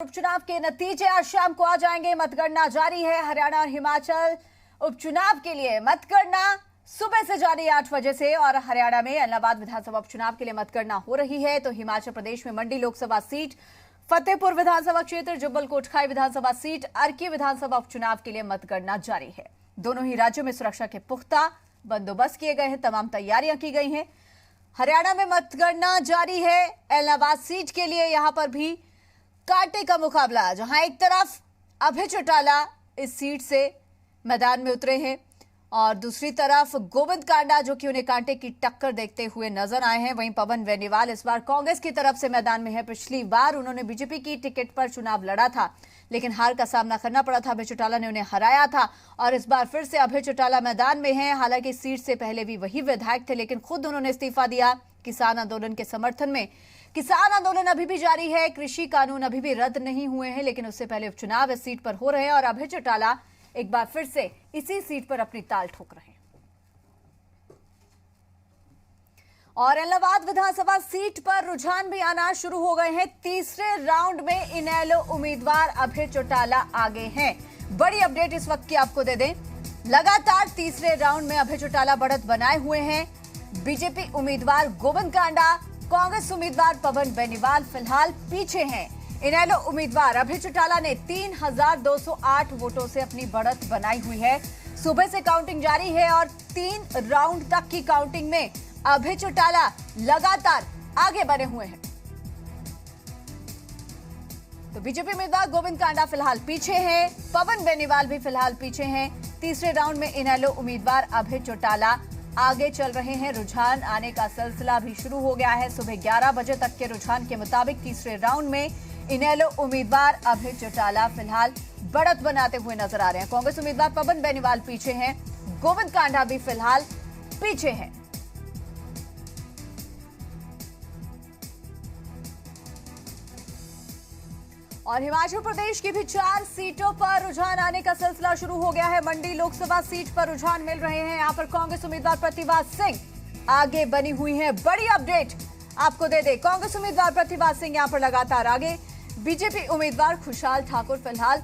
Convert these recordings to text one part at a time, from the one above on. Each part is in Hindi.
उपचुनाव के नतीजे आज शाम को आ जाएंगे। मतगणना जारी है। हरियाणा और हिमाचल उपचुनाव के लिए मतगणना सुबह से जारी 8 बजे से और हरियाणा में इलाहाबाद विधानसभा उपचुनाव के लिए मतगणना हो रही है। तो हिमाचल प्रदेश में मंडी लोकसभा सीट, फतेहपुर विधानसभा क्षेत्र, जुब्बल कोटखाई विधानसभा सीट, अर्की विधानसभा उपचुनाव के लिए मतगणना जारी है। दोनों ही राज्यों में सुरक्षा के पुख्ता बंदोबस्त किए गए हैं, तमाम तैयारियां की गई हैं। हरियाणा में मतगणना जारी है। इलाहाबाद सीट के लिए यहां पर भी कांटे का मुकाबला, जहां एक तरफ अभय चौटाला इस सीट से मैदान में उतरे हैं और दूसरी तरफ गोविंद कांडा जो कि उन्हें कांटे की टक्कर देखते हुए नजर आए हैं। वहीं पवन बेनीवाल इस बार कांग्रेस की तरफ से मैदान में है। पिछली बार उन्होंने बीजेपी की टिकट पर चुनाव लड़ा था, लेकिन हार का सामना करना पड़ा था। अभय चौटाला ने उन्हें हराया था और इस बार फिर से अभय चौटाला मैदान में है। हालांकि सीट से पहले भी वही विधायक थे, लेकिन खुद उन्होंने इस्तीफा दिया किसान आंदोलन के समर्थन में। किसान आंदोलन अभी भी जारी है। कृषि कानून अभी भी रद्द नहीं हुए हैं, लेकिन उससे पहले उपचुनाव इस सीट पर हो रहे हैं और अभय चौटाला एक बार फिर से इसी सीट पर अपनी ताल ठोक रहे हैं। और इलाहाबाद विधानसभा सीट पर रुझान भी आना शुरू हो गए हैं। तीसरे राउंड में इनेलो उम्मीदवार अभय चौटाला आगे हैं। बड़ी अपडेट इस वक्त की आपको दे दें, लगातार तीसरे राउंड में अभय चौटाला बढ़त बनाए हुए हैं। बीजेपी उम्मीदवार गोविंद कांडा, कांग्रेस उम्मीदवार पवन बेनीवाल फिलहाल पीछे हैं। इनेलो उम्मीदवार अभय चौटाला ने 3208 वोटों से अपनी बढ़त बनाई हुई है। सुबह से काउंटिंग जारी है और 3 राउंड तक की काउंटिंग में अभय चौटाला लगातार आगे बने हुए हैं। तो बीजेपी उम्मीदवार गोविंद कांडा फिलहाल पीछे हैं, पवन बेनीवाल भी फिलहाल पीछे हैं। तीसरे राउंड में इनेलो उम्मीदवार अभय चौटाला आगे चल रहे हैं। रुझान आने का सिलसिला भी शुरू हो गया है। सुबह 11 बजे तक के रुझान के मुताबिक तीसरे राउंड में इनेलो उम्मीदवार अभय चौटाला फिलहाल बढ़त बनाते हुए नजर आ रहे हैं। कांग्रेस उम्मीदवार पवन बेनीवाल पीछे हैं, गोविंद कांडा भी फिलहाल पीछे हैं। और हिमाचल प्रदेश की भी 4 सीटों पर रुझान आने का सिलसिला शुरू हो गया है। मंडी लोकसभा सीट पर रुझान मिल रहे हैं। यहां पर कांग्रेस उम्मीदवार प्रतिभा सिंह आगे बनी हुई हैं। बड़ी अपडेट आपको दे दे, कांग्रेस उम्मीदवार प्रतिभा सिंह यहां पर लगातार आगे। बीजेपी उम्मीदवार खुशहाल ठाकुर फिलहाल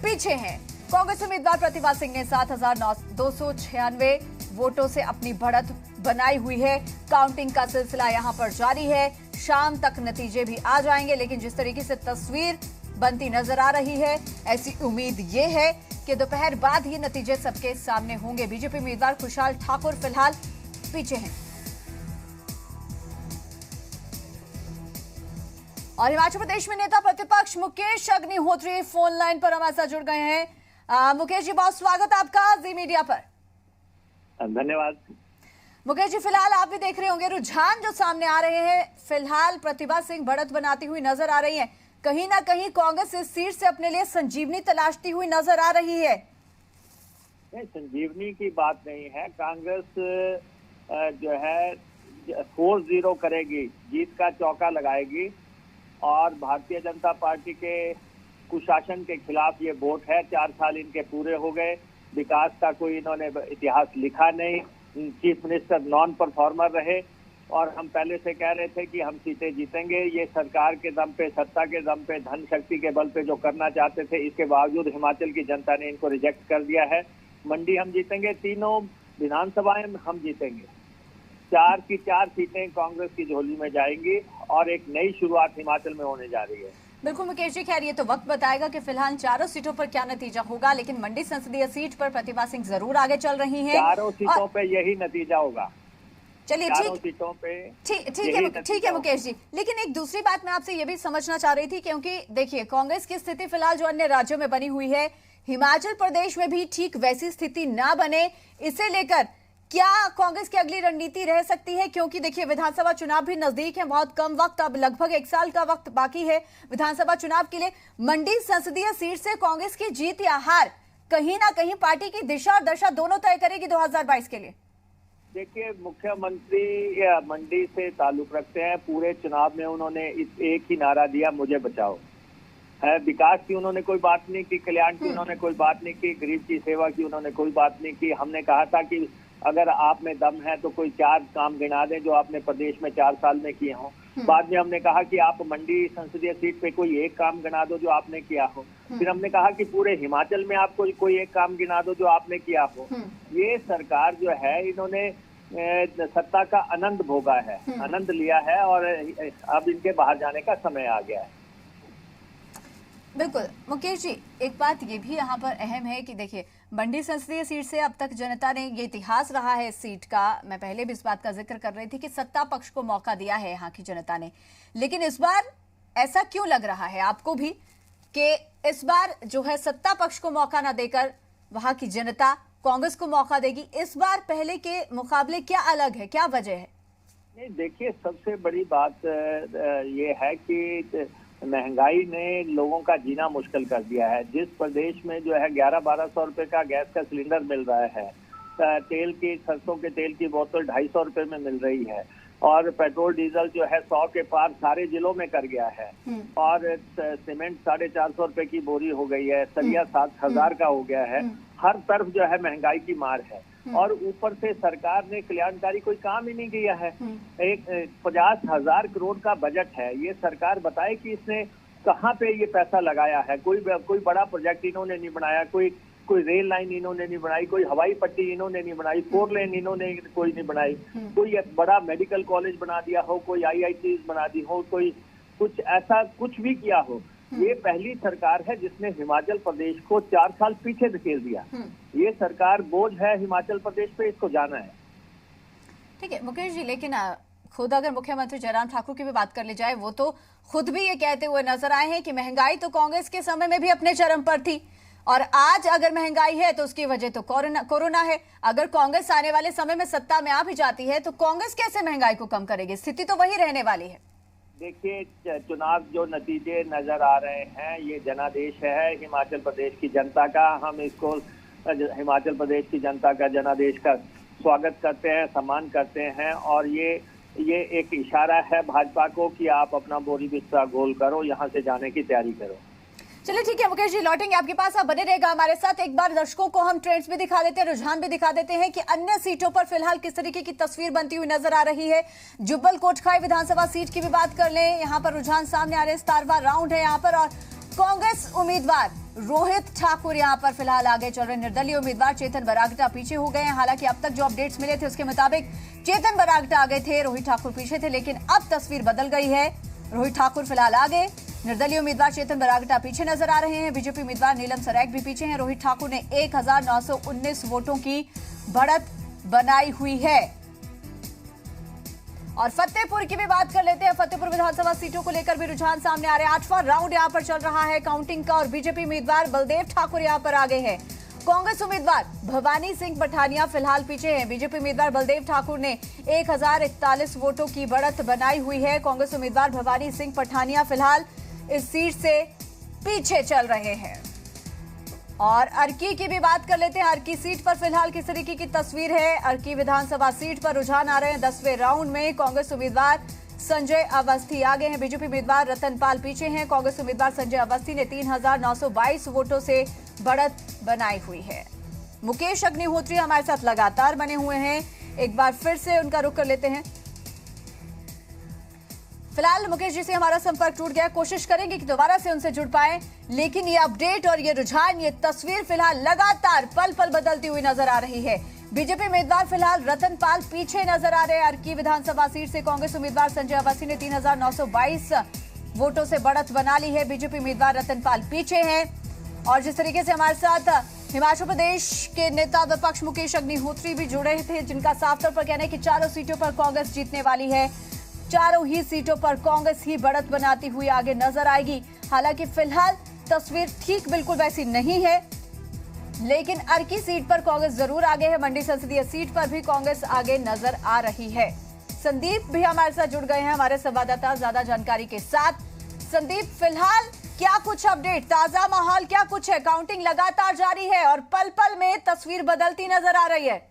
पीछे हैं। कांग्रेस उम्मीदवार प्रतिभा सिंह ने 7296 वोटों से अपनी बढ़त बनाई हुई है। काउंटिंग का सिलसिला यहां पर जारी है। शाम तक नतीजे भी आ जाएंगे, लेकिन जिस तरीके से तस्वीर बनती नजर आ रही है, ऐसी उम्मीद ये है कि दोपहर बाद ही नतीजे सबके सामने होंगे। बीजेपी उम्मीदवार खुशहाल ठाकुर फिलहाल पीछे हैं। और हिमाचल प्रदेश में नेता प्रतिपक्ष मुकेश अग्निहोत्री फोन लाइन पर हमारे साथ जुड़ गए हैं। मुकेश जी, बहुत स्वागत आपका जी मीडिया पर। धन्यवाद। मुकेश जी, फिलहाल आप भी देख रहे होंगे रुझान जो सामने आ रहे हैं। फिलहाल प्रतिभा सिंह बढ़त बनाती हुई नजर आ रही है। कहीं ना कहीं कांग्रेस इस सीट से अपने लिए संजीवनी तलाशती हुई नजर आ रही है। नहीं, संजीवनी की बात नहीं है। कांग्रेस जो है 4-0 करेगी, जीत का चौका लगाएगी और भारतीय जनता पार्टी के कुशासन के खिलाफ ये वोट है। 4 साल इनके पूरे हो गए, विकास का कोई इन्होंने इतिहास लिखा नहीं। चीफ मिनिस्टर नॉन परफॉर्मर रहे और हम पहले से कह रहे थे कि हम सीटें जीतेंगे। ये सरकार के दम पे, सत्ता के दम पे, धन शक्ति के बल पे जो करना चाहते थे, इसके बावजूद हिमाचल की जनता ने इनको रिजेक्ट कर दिया है। मंडी हम जीतेंगे, तीनों विधानसभाएं हम जीतेंगे। 4 की 4 सीटें कांग्रेस की झोली में जाएंगी और एक नई शुरुआत हिमाचल में होने जा रही है। बिल्कुल मुकेश जी, खैर ये तो वक्त बताएगा कि फिलहाल 4 सीटों पर क्या नतीजा होगा, लेकिन मंडी संसदीय सीट पर प्रतिभा सिंह जरूर आगे चल रही हैं। 4 सीटों पे यही नतीजा होगा। चलिए, ठीक है मुकेश जी। लेकिन एक दूसरी बात मैं आपसे ये भी समझना चाह रही थी, क्योंकि देखिए कांग्रेस की स्थिति फिलहाल जो अन्य राज्यों में बनी हुई है, हिमाचल प्रदेश में भी ठीक वैसी स्थिति ना बने, इसे लेकर क्या कांग्रेस की अगली रणनीति रह सकती है? क्योंकि देखिए विधानसभा चुनाव भी नजदीक है, बहुत कम वक्त, अब लगभग 1 साल का वक्त बाकी है विधानसभा चुनाव के लिए। मंडी संसदीय सीट से कांग्रेस की जीत या हार कहीं ना कहीं पार्टी की दिशा और दशा दोनों तय करेगी 2022 के लिए। देखिए, मुख्यमंत्री मंडी से ताल्लुक रखते हैं। पूरे चुनाव में उन्होंने एक ही नारा दिया, मुझे बचाओ। है, विकास की उन्होंने कोई बात नहीं की, कल्याण की उन्होंने कोई बात नहीं की, गरीब की सेवा की उन्होंने कोई बात नहीं की। हमने कहा था कि अगर आप में दम है तो कोई 4 काम गिना दें जो आपने प्रदेश में 4 साल में किए हों। बाद में हमने कहा कि आप मंडी संसदीय सीट पे कोई एक काम गिना दो जो आपने किया हो। फिर हमने कहा कि पूरे हिमाचल में आप कोई एक काम गिना दो जो आपने किया हो। ये सरकार जो है इन्होंने सत्ता का आनंद भोगा है, आनंद लिया है और अब इनके बाहर जाने का समय आ गया है। बिल्कुल मुकेश जी, एक बात ये भी यहाँ पर अहम है कि देखिए मंडी संसदीय सीट से अब तक जनता ने, ये इतिहास रहा है इस सीट का, मैं पहले भी इस बात का जिक्र कर रही थी कि सत्ता पक्ष को मौका दिया है यहाँ की जनता ने, लेकिन इस बार ऐसा क्यों लग रहा है आपको भी कि इस बार जो है सत्ता पक्ष को मौका ना देकर वहां की जनता कांग्रेस को मौका देगी? इस बार पहले के मुकाबले क्या अलग है, क्या वजह है? नहीं देखिए, सबसे बड़ी बात ये है कि महंगाई ने लोगों का जीना मुश्किल कर दिया है। जिस प्रदेश में जो है 1100-1200 रुपए का गैस का सिलेंडर मिल रहा है, तेल की, सरसों के तेल की बोतल 250 रुपए में मिल रही है और पेट्रोल डीजल जो है 100 के पार सारे जिलों में कर गया है और सीमेंट 450 रुपए की बोरी हो गई है, सरिया 7000 का हो गया है। हर तरफ जो है महंगाई की मार है और ऊपर से सरकार ने कल्याणकारी कोई काम ही नहीं किया है। एक 50,000 करोड़ का बजट है, ये सरकार बताए कि इसने कहाँ पे ये पैसा लगाया है। कोई बड़ा प्रोजेक्ट इन्होंने नहीं बनाया, कोई रेल लाइन इन्होंने नहीं बनाई, कोई हवाई पट्टी इन्होंने नहीं बनाई, 4 लेन इन्होंने कोई नहीं बनाई, कोई बड़ा मेडिकल कॉलेज बना दिया हो, कोई IIT बना दी हो, कोई कुछ ऐसा कुछ भी किया हो। ये पहली सरकार है जिसने हिमाचल प्रदेश को 4 साल पीछे धकेल दिया। ये सरकार बोझ है हिमाचल प्रदेश पे, इसको जाना है। ठीक है मुकेश जी, लेकिन खुद अगर मुख्यमंत्री जयराम ठाकुर की भी बात कर ली जाए, वो तो खुद भी ये कहते हुए नजर आए हैं कि महंगाई तो कांग्रेस के समय में भी अपने चरम पर थी और आज अगर महंगाई है तो उसकी वजह तो कोरोना है। अगर कांग्रेस आने वाले समय में सत्ता में आ भी जाती है तो कांग्रेस कैसे महंगाई को कम करेगी? स्थिति तो वही रहने वाली है। देखिए, चुनाव जो नतीजे नजर आ रहे हैं ये जनादेश है हिमाचल प्रदेश की जनता का। हम इसको हिमाचल प्रदेश की जनता का जनादेश का स्वागत करते हैं, सम्मान करते हैं और ये एक इशारा है भाजपा को कि आप अपना बोरी बिस्तर गोल करो, यहाँ से जाने की तैयारी करो। चलिए ठीक है मुकेश जी, लौटेंगे आपके पास, आप बने रहेगा हमारे साथ। एक बार दर्शकों को हम ट्रेंड्स भी दिखा देते हैं, रुझान भी दिखा देते हैं कि अन्य सीटों पर फिलहाल किस तरीके की तस्वीर बनती हुई नजर आ रही है। जुब्बल कोटखाई विधानसभा सीट की भी बात कर लें, यहाँ पर रुझान सामने आ रहे हैं, 17वां राउंड है यहाँ पर और कांग्रेस उम्मीदवार रोहित ठाकुर यहाँ पर फिलहाल आगे चल रहे। निर्दलीय उम्मीदवार चेतन बरागटा पीछे हो गए हैं। हालांकि अब तक जो अपडेट्स मिले थे उसके मुताबिक चेतन बरागटा आगे थे, रोहित ठाकुर पीछे थे, लेकिन अब तस्वीर बदल गई है। रोहित ठाकुर फिलहाल आगे, निर्दलीय उम्मीदवार चेतन बरागटा पीछे नजर आ रहे हैं। बीजेपी उम्मीदवार नीलम सरायक भी पीछे हैं। रोहित ठाकुर ने 1919 वोटों की बढ़त बनाई हुई है। और फतेहपुर की भी बात कर लेते हैं। फतेहपुर विधानसभा सीटों को लेकर भी रुझान सामने आ रहे हैं। 8वां राउंड यहां पर चल रहा है काउंटिंग का और बीजेपी उम्मीदवार बलदेव ठाकुर यहां पर आगे हैं। कांग्रेस उम्मीदवार भवानी सिंह पठानिया फिलहाल पीछे हैं। बीजेपी उम्मीदवार बलदेव ठाकुर ने 1041 वोटों की बढ़त बनाई हुई है। कांग्रेस उम्मीदवार भवानी सिंह पठानिया फिलहाल इस सीट से पीछे चल रहे हैं। और अर्की की भी बात कर लेते हैं। अर्की सीट पर फिलहाल किस तरीके की तस्वीर है? अर्की विधानसभा सीट पर रुझान आ रहे हैं। 10वें राउंड में कांग्रेस उम्मीदवार संजय अवस्थी आगे हैं, बीजेपी उम्मीदवार रतनपाल पीछे हैं। कांग्रेस उम्मीदवार संजय अवस्थी ने 3922 वोटों से बढ़त बनाई हुई है। मुकेश अग्निहोत्री हमारे साथ लगातार बने हुए हैं, एक बार फिर से उनका रुख कर लेते हैं। फिलहाल मुकेश जी से हमारा संपर्क टूट गया, कोशिश करेंगे कि दोबारा से उनसे जुड़ पाए, लेकिन ये अपडेट और ये रुझान, ये तस्वीर फिलहाल लगातार पल पल बदलती हुई नजर आ रही है। बीजेपी उम्मीदवार फिलहाल रतनपाल पीछे नजर आ रहे हैं। अर्की विधानसभा सीट से कांग्रेस उम्मीदवार संजय अवस्थी ने 3922 वोटों से बढ़त बना ली है। बीजेपी उम्मीदवार रतनपाल पीछे हैं। और जिस तरीके से हमारे साथ हिमाचल प्रदेश के नेता विपक्ष मुकेश अग्निहोत्री भी जुड़े थे, जिनका साफ तौर पर कहना है कि चारों सीटों पर कांग्रेस जीतने वाली है। चारों ही सीटों पर कांग्रेस ही बढ़त बनाती हुई आगे नजर आएगी। हालांकि फिलहाल तस्वीर ठीक बिल्कुल वैसी नहीं है, लेकिन अर्की सीट पर कांग्रेस जरूर आगे है। मंडी संसदीय सीट पर भी कांग्रेस आगे नजर आ रही है। संदीप भी हमारे साथ जुड़ गए हैं, हमारे संवाददाता ज्यादा जानकारी के साथ। संदीप, फिलहाल क्या कुछ अपडेट, ताजा माहौल क्या कुछ है? काउंटिंग लगातार जारी है और पल पल में तस्वीर बदलती नजर आ रही है।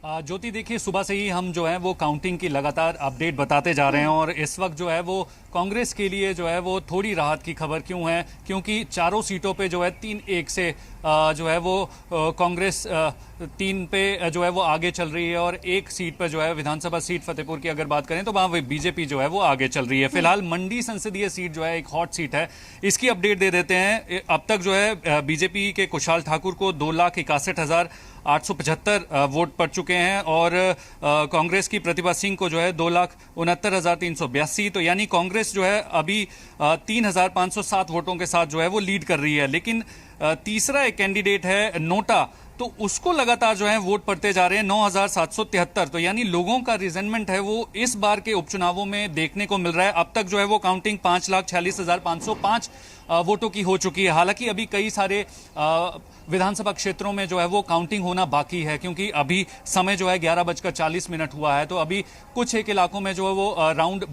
ज्योति, देखिए सुबह से ही हम जो है वो काउंटिंग की लगातार अपडेट बताते जा रहे हैं और इस वक्त जो है वो कांग्रेस के लिए जो है वो थोड़ी राहत की खबर क्यों है, क्योंकि चारों सीटों पे जो है 3-1 से जो है वो कांग्रेस 3 पे जो है वो आगे चल रही है और 1 सीट पर जो है विधानसभा सीट फतेहपुर की अगर बात करें तो वहां बीजेपी जो है वो आगे चल रही है। फिलहाल मंडी संसदीय सीट जो है एक हॉट सीट है, इसकी अपडेट दे देते हैं। अब तक जो है बीजेपी के कुशाल ठाकुर को 2,61,875 वोट पड़ चुके हैं और कांग्रेस की प्रतिभा सिंह को जो है 2,69,382। तो यानी कांग्रेस जो है अभी 3,507 वोटों के साथ जो है वो लीड कर रही है। लेकिन तीसरा एक कैंडिडेट है नोटा, तो उसको लगातार जो है वोट पड़ते जा रहे हैं 9,773। तो यानी लोगों का रिजेंटमेंट है वो इस बार के उपचुनावों में देखने को मिल रहा है। अब तक जो है वो काउंटिंग 5,46,505 वोटों की हो चुकी है। हालांकि अभी कई सारे विधानसभा क्षेत्रों में जो है वो काउंटिंग होना बाकी है, क्योंकि अभी समय जो है 11:40 हुआ है। तो अभी कुछ एक इलाकों में जो है वो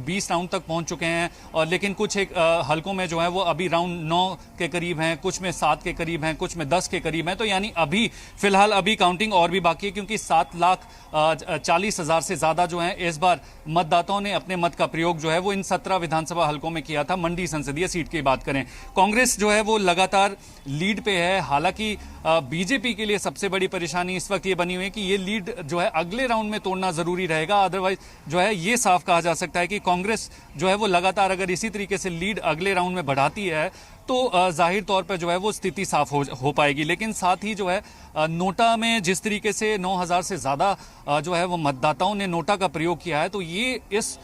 20 राउंड तक पहुंच चुके हैं, और लेकिन कुछ एक हलकों में जो है वो अभी राउंड 9 के करीब हैं, कुछ में 7 के करीब हैं, कुछ में 10 के करीब हैं। तो यानी अभी फिलहाल अभी काउंटिंग और भी बाकी है, क्योंकि 7,40,000 से ज्यादा जो है इस बार मतदाताओं ने अपने मत का प्रयोग जो है वो इन 17 विधानसभा हलकों में किया था। मंडी संसदीय सीट की बात करें, कांग्रेस जो है वो लगातार लीड पे है। हालांकि बीजेपी के लिए सबसे बड़ी परेशानी इस वक्त ये बनी हुई है कि ये लीड जो है अगले राउंड में तोड़ना जरूरी रहेगा। अदरवाइज जो है ये साफ कहा जा सकता है कि कांग्रेस जो है वो लगातार अगर इसी तरीके से लीड अगले राउंड में बढ़ाती है तो जाहिर तौर पर जो है वो स्थिति साफ हो पाएगी। लेकिन साथ ही जो है नोटा में जिस तरीके से 9,000 से ज्यादा जो है वो मतदाताओं ने नोटा का प्रयोग किया है, तो ये इस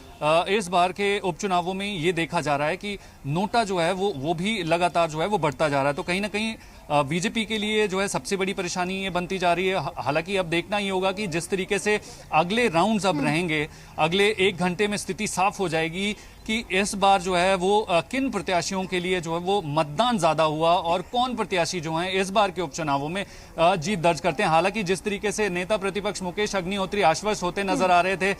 बार के उपचुनावों में ये देखा जा रहा है कि नोटा जो है वो भी लगातार जो है वो बढ़ता जा रहा है। तो कहीं ना कहीं बीजेपी के लिए जो है सबसे बड़ी परेशानी ये बनती जा रही है। हालांकि अब देखना ही होगा कि जिस तरीके से अगले राउंड्स अब रहेंगे, अगले 1 घंटे में स्थिति साफ हो जाएगी कि इस बार जो है वो किन प्रत्याशियों के लिए जो है वो मतदान ज्यादा हुआ और कौन प्रत्याशी जो हैं इस बार के उपचुनावों में जीत दर्ज करते हैं। हालांकि जिस तरीके से नेता प्रतिपक्ष मुकेश अग्निहोत्री आश्वस्त होते नजर आ रहे थे,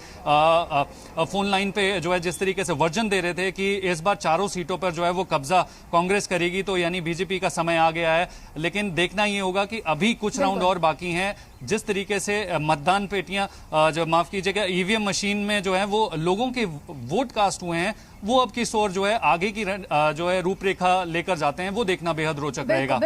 फोन लाइन पे जो है जिस तरीके से वर्जन दे रहे थे कि इस बार 4 सीटों पर जो है वो कब्जा कांग्रेस करेगी, तो यानी बीजेपी का समय आ गया है। लेकिन देखना ये होगा कि अभी कुछ राउंड और बाकी हैं। जिस तरीके से मतदान पेटियां जो माफ कीजिएगा ईवीएम मशीन में जो है वो लोगों के वोट कास्ट हुए हैं, वो अब किस ओर जो है आगे की जो है रूपरेखा लेकर जाते हैं, वो देखना बेहद रोचक रहेगा।